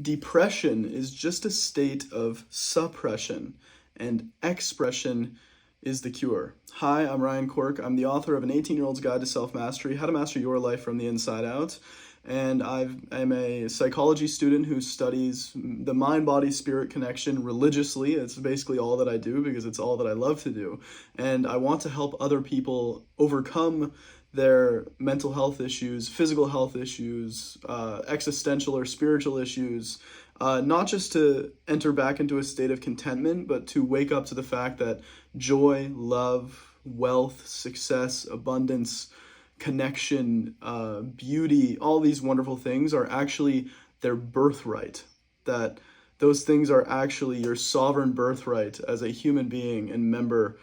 Depression is just a state of suppression, and expression is the cure. Hi, I'm Ryan Quirk. I'm the author of An 18-Year-Old's Guide to Self-Mastery, How to Master Your Life from the Inside Out. And I'm a psychology student who studies the mind-body-spirit connection religiously. It's basically all that I do because it's all that I love to do. And I want to help other people overcome their mental health issues, physical health issues, existential or spiritual issues, not just to enter back into a state of contentment, but to wake up to the fact that joy, love, wealth, success, abundance, connection, beauty, all these wonderful things are actually their birthright. That those things are actually your sovereign birthright as a human being and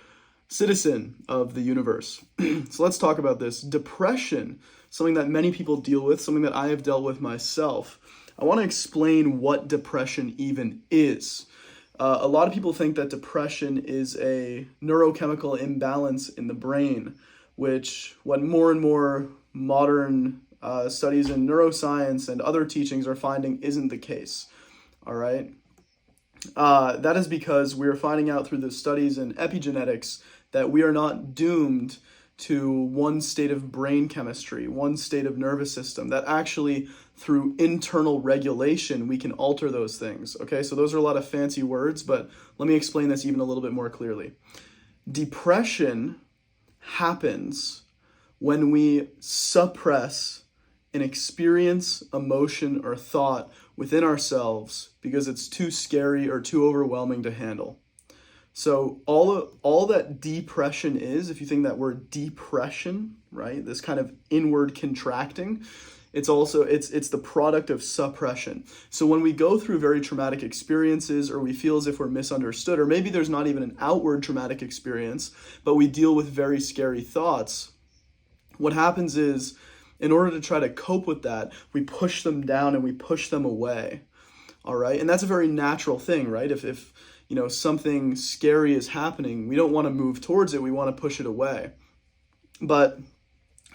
citizen of the universe. So let's talk about this. Depression, something that many people deal with, something that I have dealt with myself. I want to explain what depression even is. A lot of people think that depression is a neurochemical imbalance in the brain, which what more and more modern studies in neuroscience and other teachings are finding isn't the case. All right. That is because we are finding out through the studies in epigenetics that we are not doomed to one state of brain chemistry, one state of nervous system, that actually through internal regulation, we can alter those things. Okay, so those are a lot of fancy words, but let me explain this even a little bit more clearly. Depression happens when we suppress an experience, emotion, or thought within ourselves because it's too scary or too overwhelming to handle. So all that depression is, if you think that word depression, right, this kind of inward contracting, it's the product of suppression. So when we go through very traumatic experiences, or we feel as if we're misunderstood, or maybe there's not even an outward traumatic experience, but we deal with very scary thoughts, what happens is, in order to try to cope with that, we push them down and we push them away. All right, and that's a very natural thing, right? If something scary is happening, we don't want to move towards it, we want to push it away. But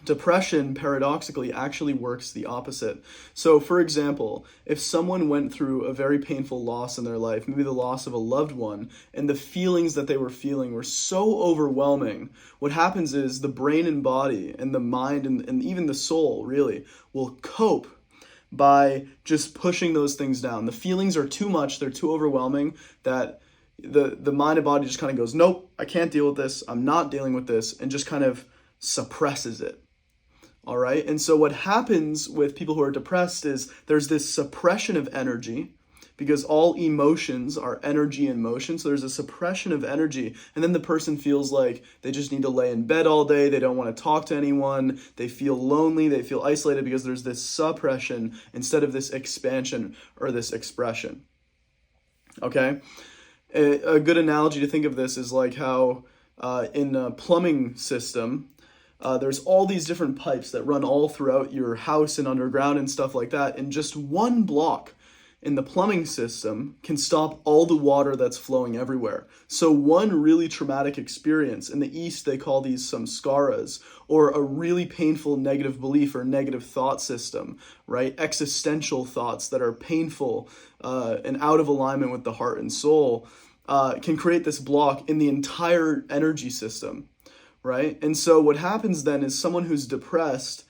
depression, paradoxically, actually works the opposite. So, for example, if someone went through a very painful loss in their life, maybe the loss of a loved one, and the feelings that they were feeling were so overwhelming, what happens is the brain and body and the mind and even the soul, really, will cope by just pushing those things down. The feelings are too much, they're too overwhelming, that the mind and body just kind of goes, nope, I can't deal with this, I'm not dealing with this, and just kind of suppresses it. All right, and so what happens with people who are depressed is there's this suppression of energy, because all emotions are energy in motion, so there's a suppression of energy, and then the person feels like they just need to lay in bed all day, they don't want to talk to anyone, they feel lonely, they feel isolated because there's this suppression instead of this expansion or this expression. Okay? A good analogy to think of this is like how in a plumbing system, there's all these different pipes that run all throughout your house and underground and stuff like that, and just one block in the plumbing system can stop all the water that's flowing everywhere. So one really traumatic experience, in the East they call these samskaras, or a really painful negative belief or negative thought system, right? Existential thoughts that are painful and out of alignment with the heart and soul, can create this block in the entire energy system, right? And so what happens then is someone who's depressed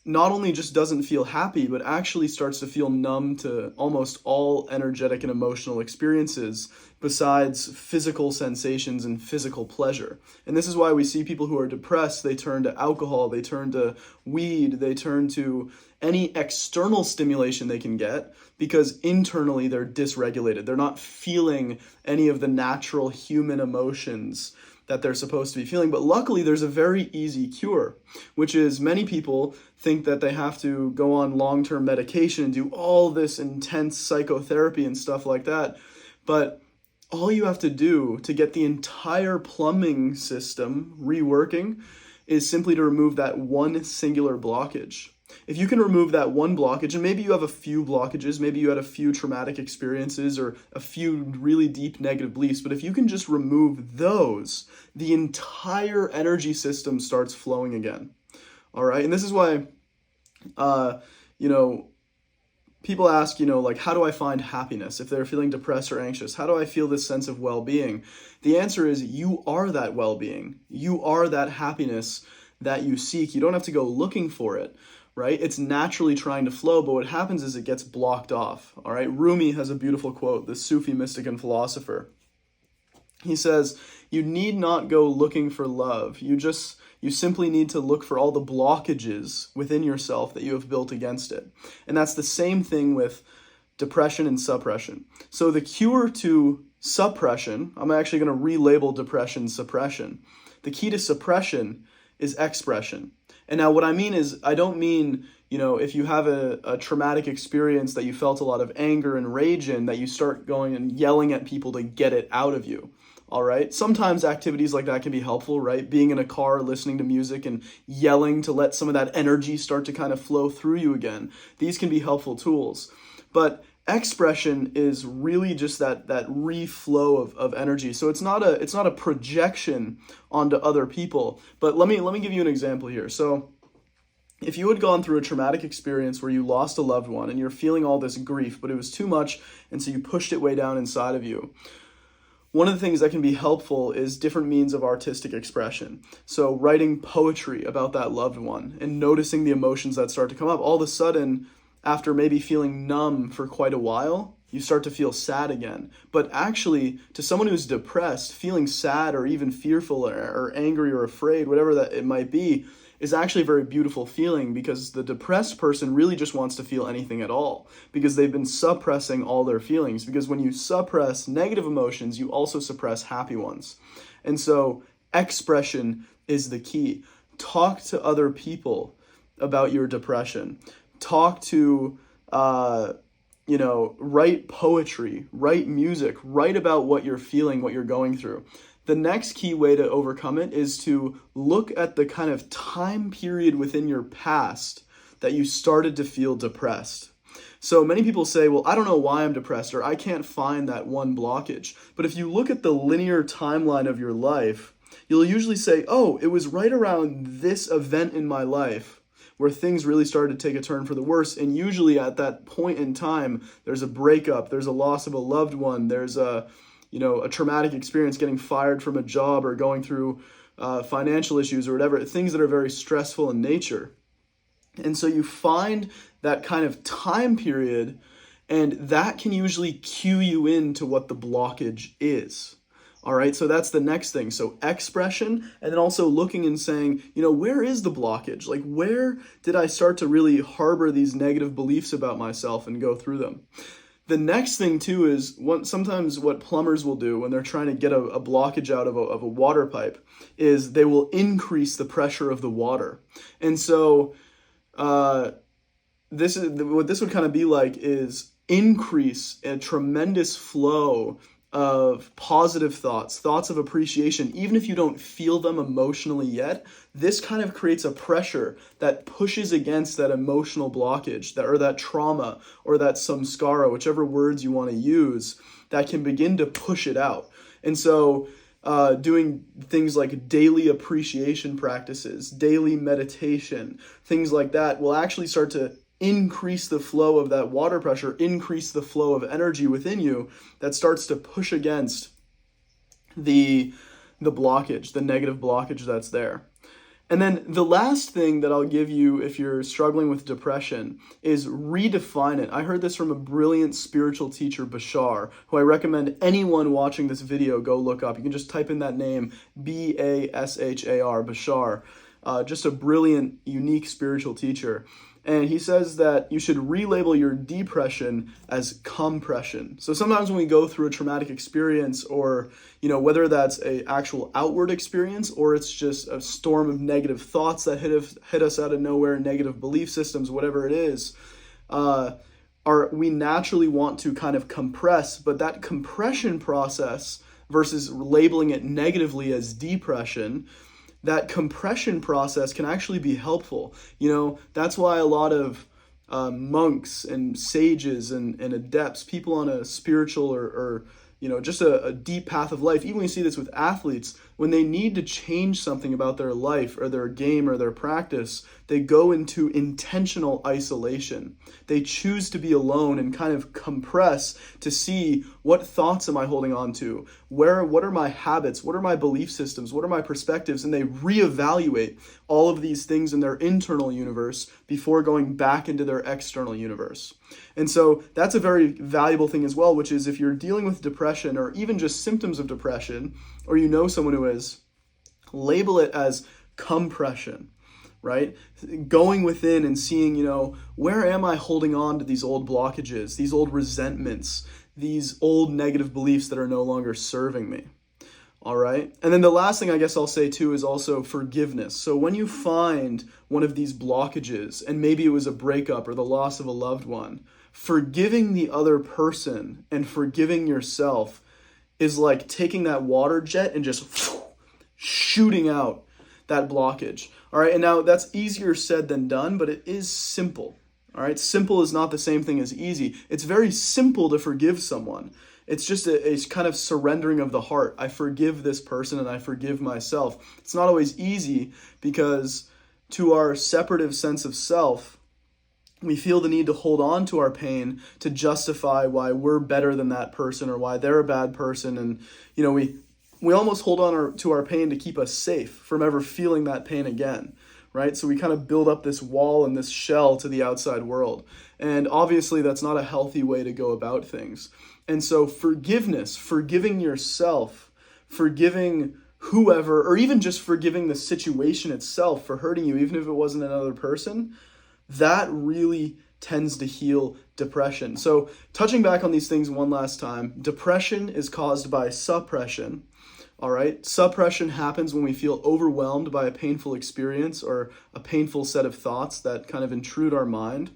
not only just doesn't feel happy, but actually starts to feel numb to almost all energetic and emotional experiences besides physical sensations and physical pleasure. And this is why we see people who are depressed, they turn to alcohol, they turn to weed, they turn to any external stimulation they can get, because internally they're dysregulated. They're not feeling any of the natural human emotions that they're supposed to be feeling. But luckily, there's a very easy cure, which is many people think that they have to go on long-term medication and do all this intense psychotherapy and stuff like that. But all you have to do to get the entire plumbing system reworking is simply to remove that one singular blockage. If you can remove that one blockage, and maybe you have a few blockages, maybe you had a few traumatic experiences or a few really deep negative beliefs, but if you can just remove those, the entire energy system starts flowing again. All right, and this is why, people ask, like, how do I find happiness if they're feeling depressed or anxious? How do I feel this sense of well-being? The answer is you are that well-being. You are that happiness that you seek. You don't have to go looking for it, right? It's naturally trying to flow, but what happens is it gets blocked off, all right? Rumi has a beautiful quote, the Sufi mystic and philosopher. He says, you need not go looking for love. You simply need to look for all the blockages within yourself that you have built against it. And that's the same thing with depression and suppression. So the cure to suppression, I'm actually going to relabel depression suppression. The key to suppression is expression. And now what I mean is, I don't mean, if you have a traumatic experience that you felt a lot of anger and rage in, that you start going and yelling at people to get it out of you. All right. Sometimes activities like that can be helpful, right? Being in a car, listening to music and yelling to let some of that energy start to kind of flow through you again. These can be helpful tools. But expression is really just that reflow of energy. So it's not a projection onto other people. But let me give you an example here. So if you had gone through a traumatic experience where you lost a loved one and you're feeling all this grief, but it was too much, and so you pushed it way down inside of you. One of the things that can be helpful is different means of artistic expression. So writing poetry about that loved one and noticing the emotions that start to come up. All of a sudden, after maybe feeling numb for quite a while, you start to feel sad again. But actually, to someone who's depressed, feeling sad or even fearful or angry or afraid, whatever that it might be, is actually a very beautiful feeling, because the depressed person really just wants to feel anything at all, because they've been suppressing all their feelings. Because when you suppress negative emotions, you also suppress happy ones. And so expression is the key. Talk to other people about your depression. Talk to, write poetry, write music, write about what you're feeling, what you're going through. The next key way to overcome it is to look at the kind of time period within your past that you started to feel depressed. So many people say, well, I don't know why I'm depressed, or I can't find that one blockage. But if you look at the linear timeline of your life, you'll usually say, oh, it was right around this event in my life where things really started to take a turn for the worse. And usually at that point in time, there's a breakup, there's a loss of a loved one, there's a traumatic experience, getting fired from a job or going through financial issues or whatever, things that are very stressful in nature. And so you find that kind of time period, and that can usually cue you into what the blockage is. All right, so that's the next thing. So expression, and then also looking and saying, where is the blockage? Like, where did I start to really harbor these negative beliefs about myself and go through them? The next thing too is sometimes what plumbers will do when they're trying to get a blockage out of a water pipe is they will increase the pressure of the water. And so this would kind of be like is increase a tremendous flow of positive thoughts of appreciation, even if you don't feel them emotionally yet. This kind of creates a pressure that pushes against that emotional blockage, that trauma, or that samskara, whichever words you want to use, that can begin to push it out. And so doing things like daily appreciation practices, daily meditation, things like that will actually start to increase the flow of that water pressure, increase the flow of energy within you that starts to push against the blockage, the negative blockage that's there. And then the last thing that I'll give you if you're struggling with depression is redefine it. I heard this from a brilliant spiritual teacher, Bashar, who I recommend anyone watching this video go look up. You can just type in that name, Bashar, Bashar. Just a brilliant, unique spiritual teacher. And he says that you should relabel your depression as compression. So sometimes when we go through a traumatic experience, or, whether that's a actual outward experience or it's just a storm of negative thoughts that hit us out of nowhere, negative belief systems, whatever it is, we naturally want to kind of compress, but that compression process versus labeling it negatively as depression, that compression process can actually be helpful. That's why a lot of monks and sages and adepts, people on a spiritual or just a deep path of life, even when you see this with athletes, when they need to change something about their life or their game or their practice, they go into intentional isolation. They choose to be alone and kind of compress to see, what thoughts am I holding on to? What are my habits? What are my belief systems? What are my perspectives? And they reevaluate all of these things in their internal universe before going back into their external universe. And so that's a very valuable thing as well, which is if you're dealing with depression or even just symptoms of depression, or you know someone who is, label it as compression, right? Going within and seeing, where am I holding on to these old blockages, these old resentments, these old negative beliefs that are no longer serving me. All right. And then the last thing I guess I'll say too is also forgiveness. So when you find one of these blockages, and maybe it was a breakup or the loss of a loved one, forgiving the other person and forgiving yourself is like taking that water jet and just shooting out that blockage. All right. And now that's easier said than done, but it is simple. All right. Simple is not the same thing as easy. It's very simple to forgive someone. It's just a kind of surrendering of the heart. I forgive this person and I forgive myself. It's not always easy because to our separative sense of self, we feel the need to hold on to our pain to justify why we're better than that person or why they're a bad person. And, we almost hold on to our pain to keep us safe from ever feeling that pain again, right? So we kind of build up this wall and this shell to the outside world. And obviously that's not a healthy way to go about things. And so forgiveness, forgiving yourself, forgiving whoever, or even just forgiving the situation itself for hurting you, even if it wasn't another person, that really tends to heal depression. So touching back on these things one last time, depression is caused by suppression. All right. Suppression happens when we feel overwhelmed by a painful experience or a painful set of thoughts that kind of intrude our mind.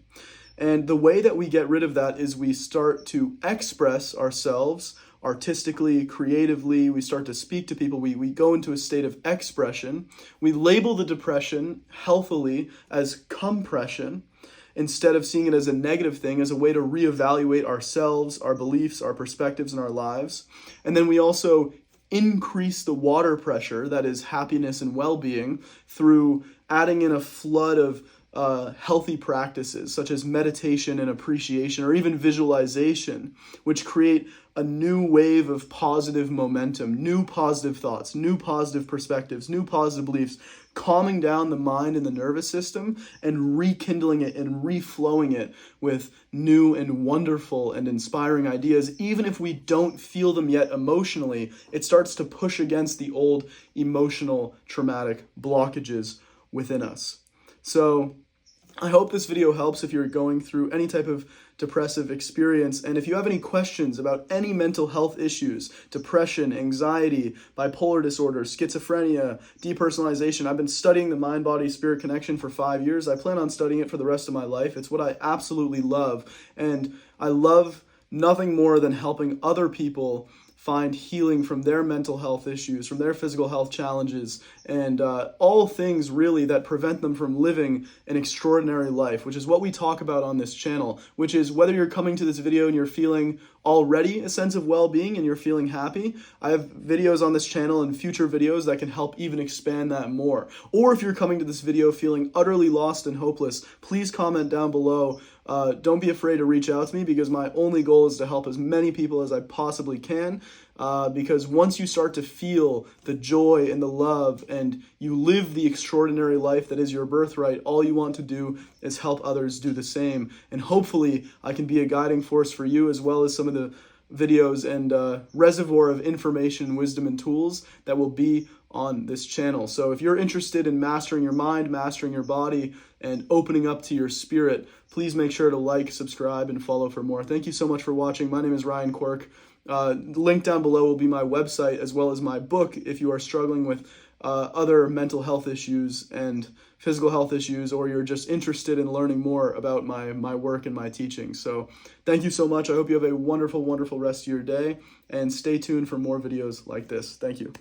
And the way that we get rid of that is we start to express ourselves artistically, creatively. We start to speak to people. We go into a state of expression. We label the depression healthily as compression instead of seeing it as a negative thing, as a way to reevaluate ourselves, our beliefs, our perspectives, and our lives. And then we also increase the water pressure, that is happiness and well-being, through adding in a flood of healthy practices such as meditation and appreciation or even visualization, which create a new wave of positive momentum, new positive thoughts, new positive perspectives, new positive beliefs, calming down the mind and the nervous system and rekindling it and reflowing it with new and wonderful and inspiring ideas. Even if we don't feel them yet emotionally, it starts to push against the old emotional traumatic blockages within us. So I hope this video helps if you're going through any type of depressive experience. And if you have any questions about any mental health issues, depression, anxiety, bipolar disorder, schizophrenia, depersonalization, I've been studying the mind-body-spirit connection for 5 years. I plan on studying it for the rest of my life. It's what I absolutely love. And I love nothing more than helping other people find healing from their mental health issues, from their physical health challenges, and all things really that prevent them from living an extraordinary life, which is what we talk about on this channel, which is whether you're coming to this video and you're feeling already a sense of well-being and you're feeling happy, I have videos on this channel and future videos that can help even expand that more. Or if you're coming to this video feeling utterly lost and hopeless, please comment down below. Don't be afraid to reach out to me because my only goal is to help as many people as I possibly can. Because once you start to feel the joy and the love and you live the extraordinary life that is your birthright, all you want to do is help others do the same. And hopefully I can be a guiding force for you, as well as some of the videos and reservoir of information, wisdom, and tools that will be on this channel. So if you're interested in mastering your mind, mastering your body, and opening up to your spirit, please make sure to like, subscribe, and follow for more. Thank you so much for watching. My name is Ryan Quirk. Link down below will be my website as well as my book if you are struggling with other mental health issues and physical health issues, or you're just interested in learning more about my work and my teaching. So thank you so much. I hope you have a wonderful, wonderful rest of your day, and stay tuned for more videos like this. Thank you.